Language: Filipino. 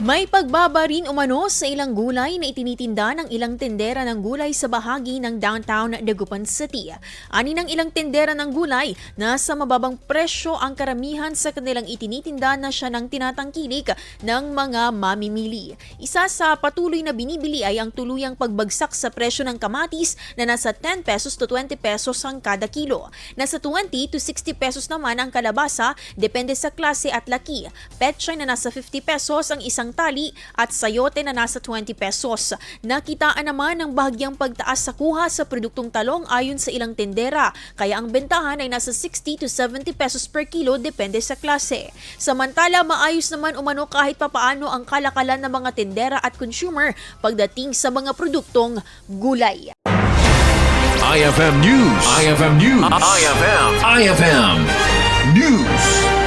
May pagbaba rin umano sa ilang gulay na itinitinda ng ilang tendera ng gulay sa bahagi ng downtown Dagupan City. Ani ng ilang tendera ng gulay na sa mababang presyo ang karamihan sa kanilang itinitinda na siya ng tinatangkilik ng mga mamimili. Isa sa patuloy na binibili ay ang tuluyang pagbagsak sa presyo ng kamatis na nasa 10 pesos to 20 pesos ang kada kilo. Nasa 20 to 60 pesos naman ang kalabasa depende sa klase at laki. Petchay na nasa 50 pesos ang isang tali at sayote na nasa 20 pesos. Nakitaan naman ng bahagyang pagtaas sa kuha sa produktong talong ayon sa ilang tendera, kaya ang bentahan ay nasa 60 to 70 pesos per kilo depende sa klase. Samantala, maayos naman umano kahit papaano ang kalakalan ng mga tendera at consumer pagdating sa mga produktong gulay. IFM News. IFM News. IFM News.